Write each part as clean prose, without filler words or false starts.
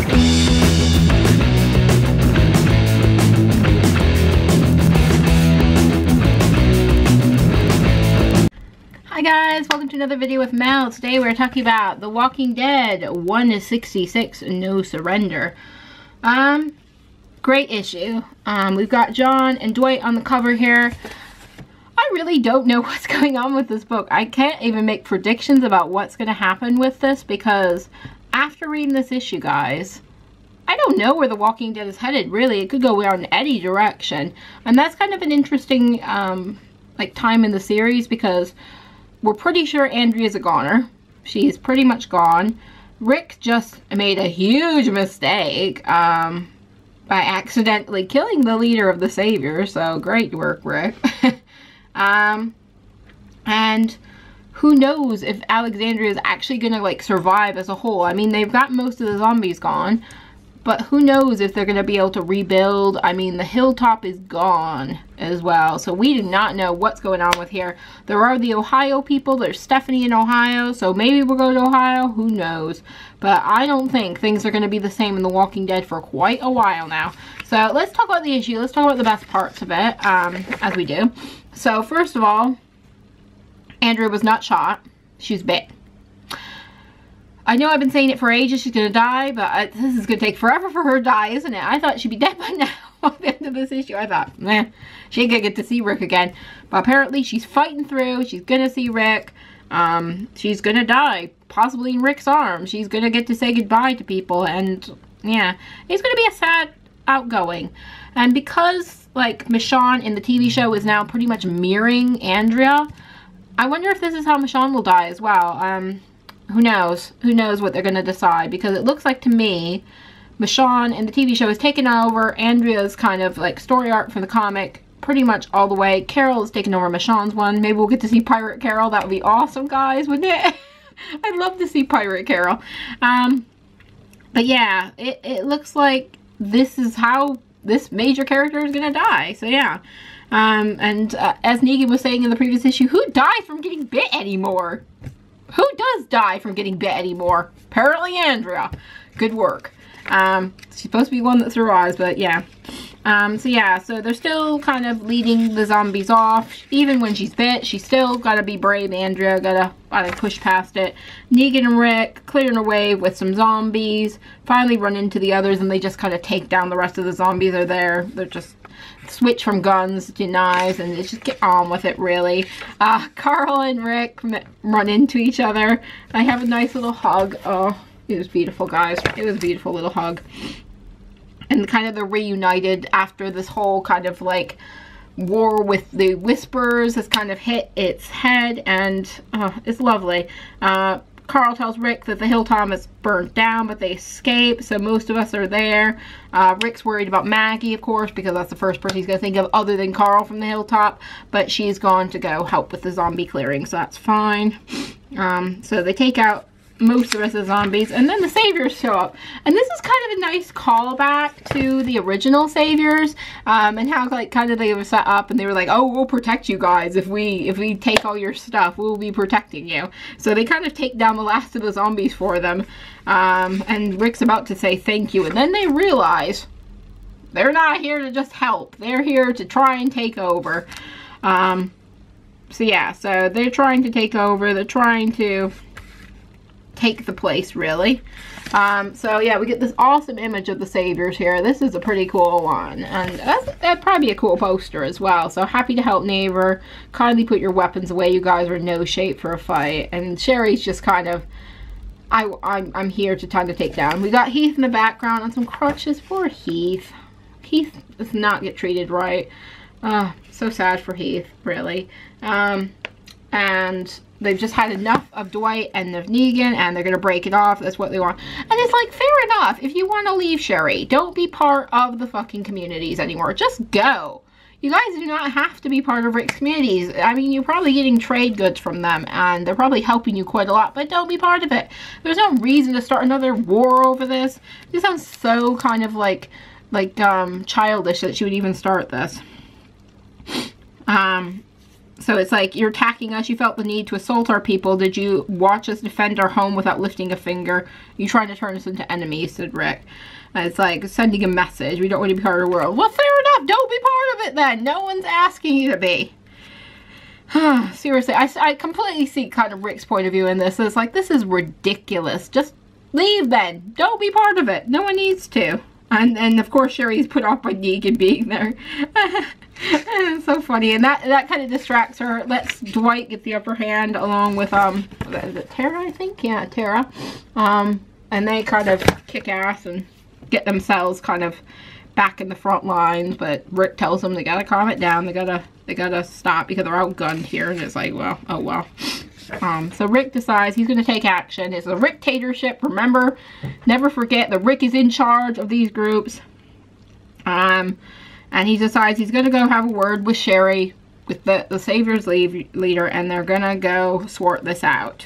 Hi guys, welcome to another video with Mel. Today we're talking about The Walking Dead 1-66 No Surrender. Great issue. We've got John and Dwight on the cover here. I really don't know what's going on with this book. I can't even make predictions about what's going to happen with this because after reading this issue, guys, I don't know where The Walking Dead is headed, really. It could go in any direction. And that's kind of an interesting like time in the series because we're pretty sure Andrea's a goner. She's pretty much gone. Rick just made a huge mistake by accidentally killing the leader of the Saviors. So great work, Rick. And who knows if Alexandria is actually gonna like survive as a whole. I mean, they've got most of the zombies gone, but who knows if they're gonna be able to rebuild. I mean, the hilltop is gone as well, so we do not know what's going on with here. There are the Ohio people. There's Stephanie in Ohio, so maybe we'll go to Ohio. Who knows? But I don't think things are gonna be the same in The Walking Dead for quite a while now. So let's talk about the issue. Let's talk about the best parts of it, as we do. So first of all, Andrea was not shot. She's bit. I know I've been saying it for ages, she's gonna die, but this is gonna take forever for her to die, isn't it? I thought she'd be dead by now at the end of this issue. I thought, she ain't gonna get to see Rick again. But apparently she's fighting through, she's gonna see Rick. She's gonna die, possibly in Rick's arms. She's gonna get to say goodbye to people, and yeah, it's gonna be a sad outgoing. And because, like, Michonne in the TV show is now pretty much mirroring Andrea, I wonder if this is how Michonne will die as well. Who knows? Who knows what they're going to decide? Because it looks like to me, Michonne in the TV show is taking over Andrea's kind of like story arc from the comic pretty much all the way. Carol is taking over Michonne's one. Maybe we'll get to see Pirate Carol. That would be awesome, guys, wouldn't it? I'd love to see Pirate Carol. But yeah, it looks like this is how this major character is going to die. So yeah. As Negan was saying in the previous issue, who dies from getting bit anymore? Who does die from getting bit anymore? Apparently Andrea. Good work. She's supposed to be one that survives, but yeah. So yeah, so they're still kind of leading the zombies off. Even when she's bit, she's still gotta be brave. Andrea gotta push past it. Negan and Rick clearing away with some zombies. Finally run into the others and they just kind of take down the rest of the zombies that are there. They're just switch from guns to knives and just get on with it, really. Carl and Rick run into each other. I have a nice little hug. Oh, it was beautiful, guys. It was a beautiful little hug. And kind of they're reunited after this whole kind of like war with the Whispers has kind of hit its head, and it's lovely. Carl tells Rick that the hilltop is burnt down, but they escape, so most of us are there. Rick's worried about Maggie, of course, because that's the first person he's going to think of other than Carl from the hilltop, but she's gone to go help with the zombie clearing, so that's fine. So they take out most of the rest of the zombies, and then the Saviors show up. And this is kind of a nice callback to the original Saviors, and how like kind of they were set up and they were like, oh, we'll protect you guys if we take all your stuff, we'll be protecting you. So they kind of take down the last of the zombies for them, and Rick's about to say thank you, and then they realize they're not here to just help, they're here to try and take over. So yeah, so they're trying to take over, they're trying to take the place, really. So yeah, we get this awesome image of the Saviors here. This is a pretty cool one, and that'd probably be a cool poster as well. So happy to help neighbor, kindly put your weapons away, you guys are in no shape for a fight. And Sherry's just kind of, I'm here to time to take down. We got Heath in the background on some crutches. Poor Heath. Heath does not get treated right. So sad for Heath, really. And they've just had enough of Dwight and of Negan, and they're going to break it off. That's what they want. And it's like, fair enough. If you want to leave Sherry, don't be part of the fucking communities anymore. Just go. You guys do not have to be part of Rick's communities. I mean, you're probably getting trade goods from them, and they're probably helping you quite a lot, but don't be part of it. There's no reason to start another war over this. This sounds so kind of like childish that she would even start this. So it's like, you're attacking us. You felt the need to assault our people. Did you watch us defend our home without lifting a finger? You trying to turn us into enemies, said Rick. And it's like sending a message. We don't want to be part of the world. Well, fair enough. Don't be part of it then. No one's asking you to be. Seriously, I completely see kind of Rick's point of view in this. It's like, this is ridiculous. Just leave then. Don't be part of it. No one needs to. And of course Sherry's put off by Negan being there. It's so funny, and that kind of distracts her. Lets Dwight get the upper hand along with is it Tara, I think? Yeah, Tara. And they kind of kick ass and get themselves kind of back in the front lines, but Rick tells them they gotta calm it down, they gotta stop because they're outgunned here, and it's like, well, oh well. So Rick decides he's going to take action. It's a Rick-tatorship. Remember, never forget that Rick is in charge of these groups. And he decides he's going to go have a word with Sherry, with the Savior's leader, and they're going to go sort this out.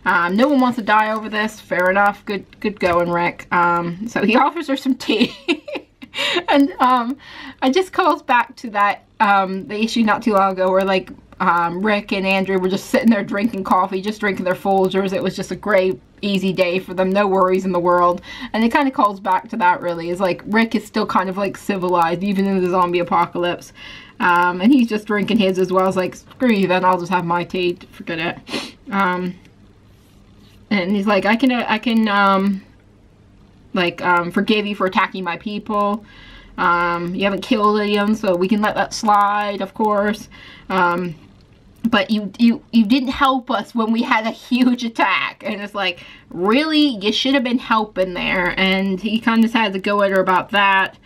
No one wants to die over this. Fair enough. Good going, Rick. So he offers her some tea. And I just calls back to that the issue not too long ago where, like, Rick and Andrew were just sitting there drinking coffee, just drinking their Folgers. It was just a great, easy day for them. No worries in the world. And it kind of calls back to that, really. It's like Rick is still kind of like civilized, even in the zombie apocalypse. And he's just drinking his as well. It's like, screw you then, I'll just have my tea. Forget it. And he's like, I can forgive you for attacking my people. You haven't killed anyone, so we can let that slide, of course. But you didn't help us when we had a huge attack. And it's like, really? You should have been helping there. And he kind of had to go at her about that.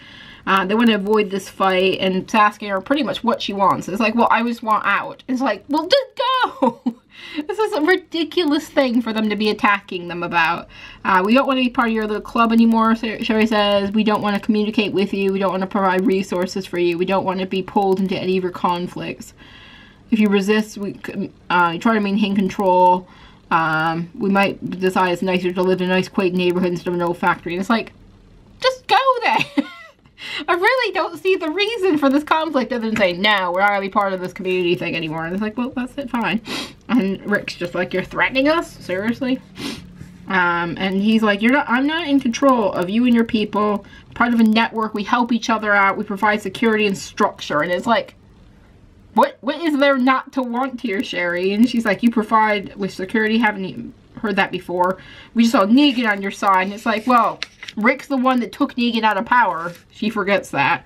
They want to avoid this fight, and it's asking her pretty much what she wants. It's like, well, I just want out. It's like, well, just go! This is a ridiculous thing for them to be attacking them about. We don't want to be part of your little club anymore, Sherry says. We don't want to communicate with you. We don't want to provide resources for you. We don't want to be pulled into any of your conflicts. If you resist, we try to maintain control. We might decide it's nicer to live in a nice, quaint neighborhood instead of an old factory. And it's like, just go there! I really don't see the reason for this conflict other than saying, no, we're not going to be part of this community thing anymore. And it's like, well, that's it, fine. And Rick's just like, you're threatening us? Seriously? And he's like, I'm not in control of you and your people. Part of a network. We help each other out. We provide security and structure. And it's like, what is there not to want here, Sherry? And she's like, you provide with security. Haven't you heard that before? We just saw Negan on your side. And it's like, well, Rick's the one that took Negan out of power. She forgets that.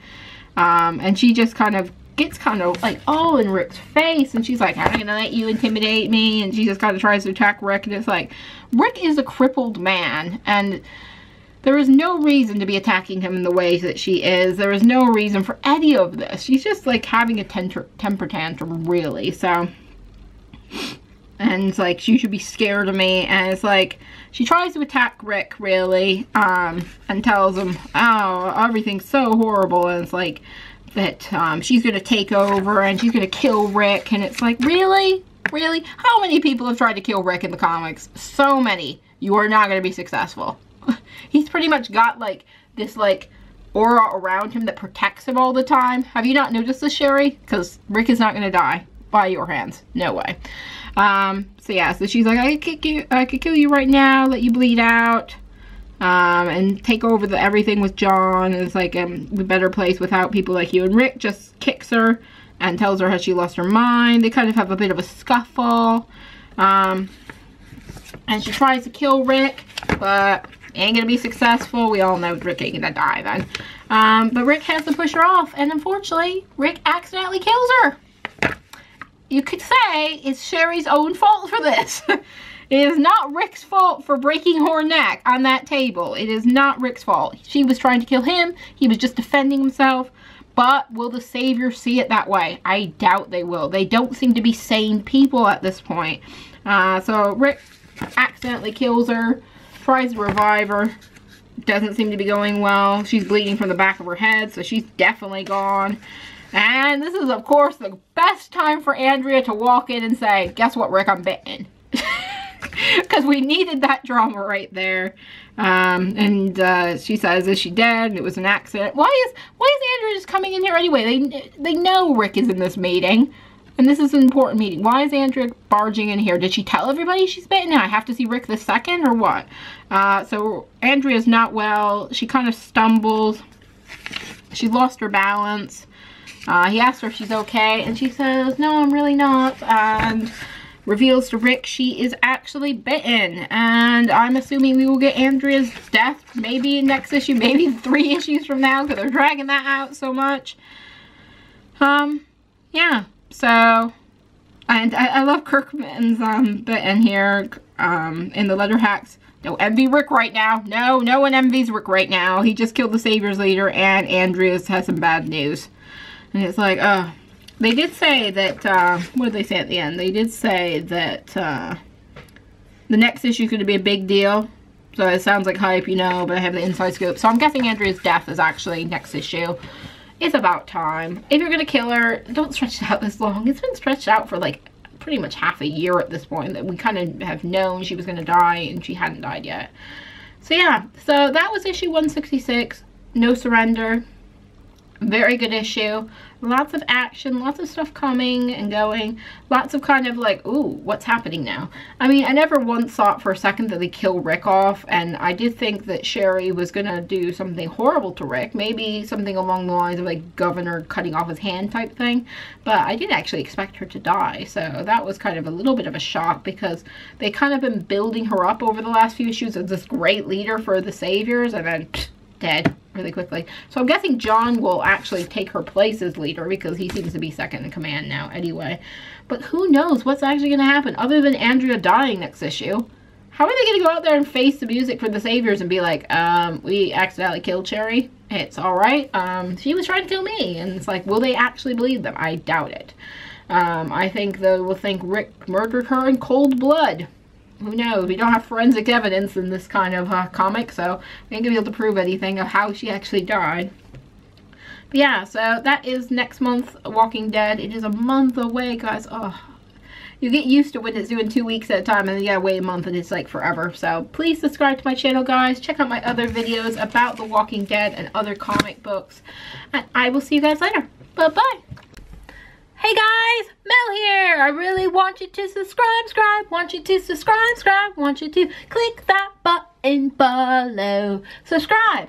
And she just kind of gets kind of like, oh, in Rick's face. And she's like, I'm going to let you intimidate me. And she just kind of tries to attack Rick. And it's like, Rick is a crippled man. And there is no reason to be attacking him in the ways that she is. There is no reason for any of this. She's just like having a temper tantrum, really. So, and it's like, she should be scared of me. And it's like, she tries to attack Rick, really, and tells him, oh, everything's so horrible. And it's like, that she's going to take over and she's going to kill Rick. And it's like, really? Really? How many people have tried to kill Rick in the comics? So many. You are not going to be successful. He's pretty much got, like, this, like, aura around him that protects him all the time. Have you not noticed this, Sherry? Because Rick is not going to die by your hands. No way. So yeah, so she's like, I could kill you right now, let you bleed out, and take over everything with John. And it's like, a better place without people like you. And Rick just kicks her and tells her how she lost her mind. They kind of have a bit of a scuffle. And she tries to kill Rick, but ain't gonna be successful. We all know Rick ain't gonna die then. But Rick has to push her off, and unfortunately, Rick accidentally kills her. You could say it's Sherry's own fault for this. It is not Rick's fault for breaking her neck on that table. It is not Rick's fault. She was trying to kill him. He was just defending himself. But will the Savior see it that way? I doubt they will. They don't seem to be sane people at this point. So Rick accidentally kills her. Tries to revive her. Doesn't seem to be going well. She's bleeding from the back of her head, so she's definitely gone. And this is, of course, the best time for Andrea to walk in and say, guess what, Rick, I'm bitten. Because we needed that drama right there. And she says, is she dead? It was an accident. Why is Andrea just coming in here anyway? They know Rick is in this meeting. And this is an important meeting. Why is Andrea barging in here? Did she tell everybody she's bitten? I have to see Rick the second or what? So Andrea's not well. She kind of stumbles. She lost her balance. He asks her if she's okay, and she says, no, I'm really not. And reveals to Rick she is actually bitten. And I'm assuming we will get Andrea's death maybe next issue, maybe 3 issues from now, because they're dragging that out so much. Yeah. So, and I love Kirkman's bit in here, in the letter hacks. Don't envy Rick right now. No one envies Rick right now. He just killed the Savior's leader, and Andrea's has some bad news. And it's like, they did say that, what did they say at the end? They did say that, the next issue is going to be a big deal. So it sounds like hype, you know, but I have the inside scoop. So I'm guessing Andrea's death is actually next issue. It's about time. If you're going to kill her, don't stretch it out this long. It's been stretched out for like pretty much half a year at this point that we kind of have known she was going to die, and she hadn't died yet. So yeah, so that was issue 166, No Surrender. Very good issue. Lots of action, lots of stuff coming and going. Lots of kind of like, ooh, what's happening now? I mean, I never once thought for a second that they kill Rick off, and I did think that Sherry was gonna do something horrible to Rick. Maybe something along the lines of like Governor cutting off his hand type thing. But I didn't actually expect her to die. So that was kind of a little bit of a shock, because they kind of been building her up over the last few issues as this great leader for the Saviors, and then dead really quickly. So I'm guessing John will actually take her place as leader, because he seems to be second in command now anyway. But who knows what's actually going to happen other than Andrea dying next issue. How are they going to go out there and face the music for the Saviors and be like, we accidentally killed Sherry. It's alright. She was trying to kill me. And it's like, will they actually believe them? I doubt it. I think they will think Rick murdered her in cold blood. Who knows? We don't have forensic evidence in this kind of comic, so we ain't gonna be able to prove anything of how she actually died. But yeah, so that is next month, Walking Dead. It is a month away, guys. Oh, you get used to when it's doing 2 weeks at a time, and then you gotta wait a month, and it's like forever. So please subscribe to my channel, guys. Check out my other videos about The Walking Dead and other comic books. And I will see you guys later. Bye-bye. Hey guys, Mel here. I really want you to subscribe, want you to subscribe, want you to click that button below. Subscribe.